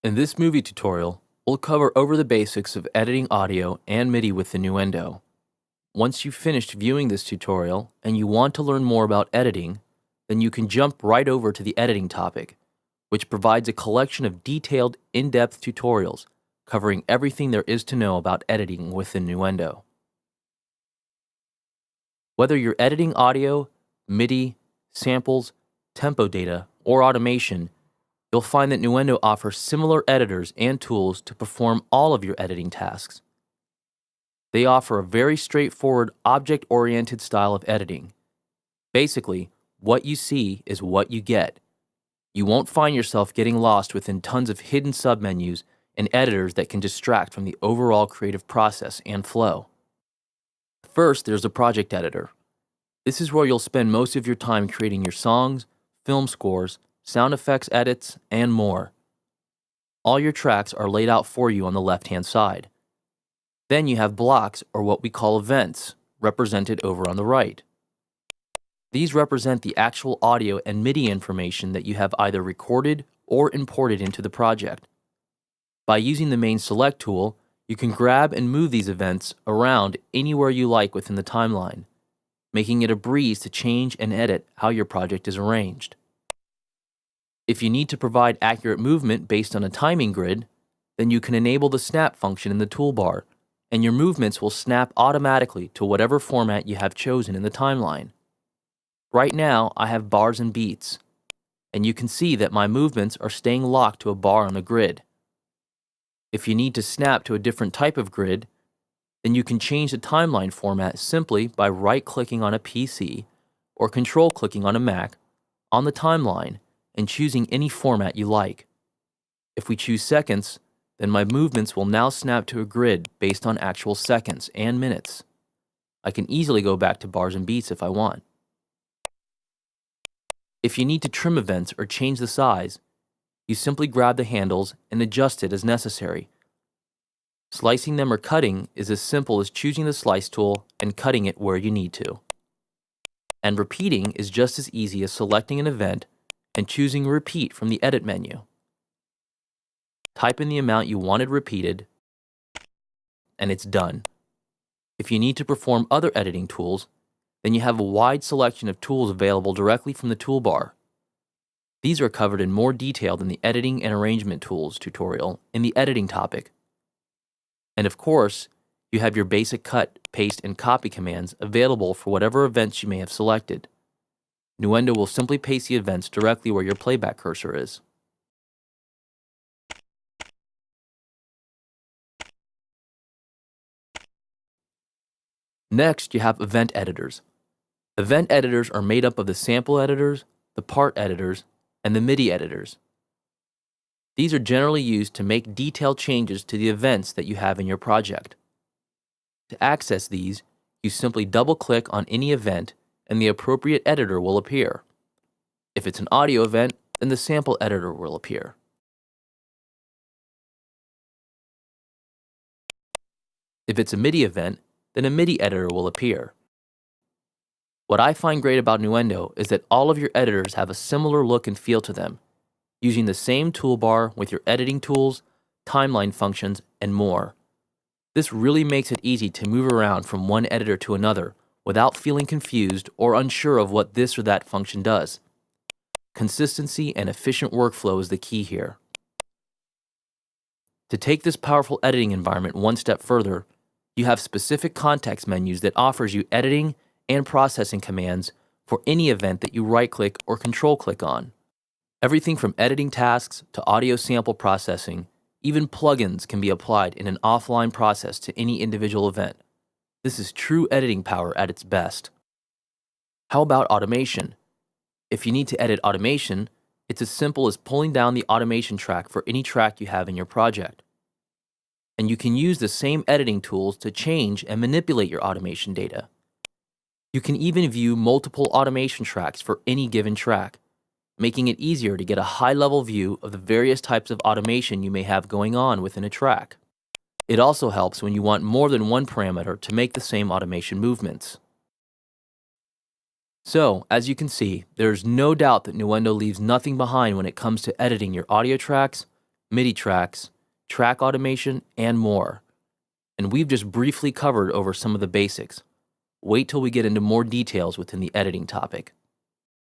In this movie tutorial, we'll cover over the basics of editing audio and MIDI with the Nuendo. Once you've finished viewing this tutorial and you want to learn more about editing, then you can jump right over to the editing topic, which provides a collection of detailed, in-depth tutorials covering everything there is to know about editing with the Nuendo. Whether you're editing audio, MIDI, samples, tempo data, or automation, you'll find that Nuendo offers similar editors and tools to perform all of your editing tasks. They offer a very straightforward, object-oriented style of editing. Basically, what you see is what you get. You won't find yourself getting lost within tons of hidden submenus and editors that can distract from the overall creative process and flow. First, there's the project editor. This is where you'll spend most of your time creating your songs, film scores, sound effects edits, and more. All your tracks are laid out for you on the left-hand side. Then you have blocks, or what we call events, represented over on the right. These represent the actual audio and MIDI information that you have either recorded or imported into the project. By using the main select tool, you can grab and move these events around anywhere you like within the timeline, making it a breeze to change and edit how your project is arranged. If you need to provide accurate movement based on a timing grid, then you can enable the snap function in the toolbar, and your movements will snap automatically to whatever format you have chosen in the timeline. Right now, I have bars and beats, and you can see that my movements are staying locked to a bar on the grid. If you need to snap to a different type of grid, then you can change the timeline format simply by right-clicking on a PC or control-clicking on a Mac on the timeline and choosing any format you like. If we choose seconds, then my movements will now snap to a grid based on actual seconds and minutes. I can easily go back to bars and beats if I want. If you need to trim events or change the size, you simply grab the handles and adjust it as necessary. Slicing them or cutting is as simple as choosing the slice tool and cutting it where you need to. And repeating is just as easy as selecting an event and choosing repeat from the edit menu. Type in the amount you wanted repeated, and it's done. If you need to perform other editing tools, then you have a wide selection of tools available directly from the toolbar. These are covered in more detail than the editing and arrangement tools tutorial in the editing topic. And of course, you have your basic cut, paste, and copy commands available for whatever events you may have selected. Nuendo will simply paste the events directly where your playback cursor is. Next, you have event editors. Event editors are made up of the sample editors, the part editors, and the MIDI editors. These are generally used to make detailed changes to the events that you have in your project. To access these, you simply double-click on any event and the appropriate editor will appear. If it's an audio event, then the sample editor will appear. If it's a MIDI event, then a MIDI editor will appear. What I find great about Nuendo is that all of your editors have a similar look and feel to them, using the same toolbar with your editing tools, timeline functions, and more. This really makes it easy to move around from one editor to another without feeling confused or unsure of what this or that function does. Consistency and efficient workflow is the key here. To take this powerful editing environment one step further, you have specific context menus that offers you editing and processing commands for any event that you right-click or control-click on. Everything from editing tasks to audio sample processing, even plugins can be applied in an offline process to any individual event. This is true editing power at its best. How about automation? If you need to edit automation, it's as simple as pulling down the automation track for any track you have in your project. And you can use the same editing tools to change and manipulate your automation data. You can even view multiple automation tracks for any given track, making it easier to get a high-level view of the various types of automation you may have going on within a track. It also helps when you want more than one parameter to make the same automation movements. So, as you can see, there is no doubt that Nuendo leaves nothing behind when it comes to editing your audio tracks, MIDI tracks, track automation, and more. And we've just briefly covered over some of the basics. Wait till we get into more details within the editing topic.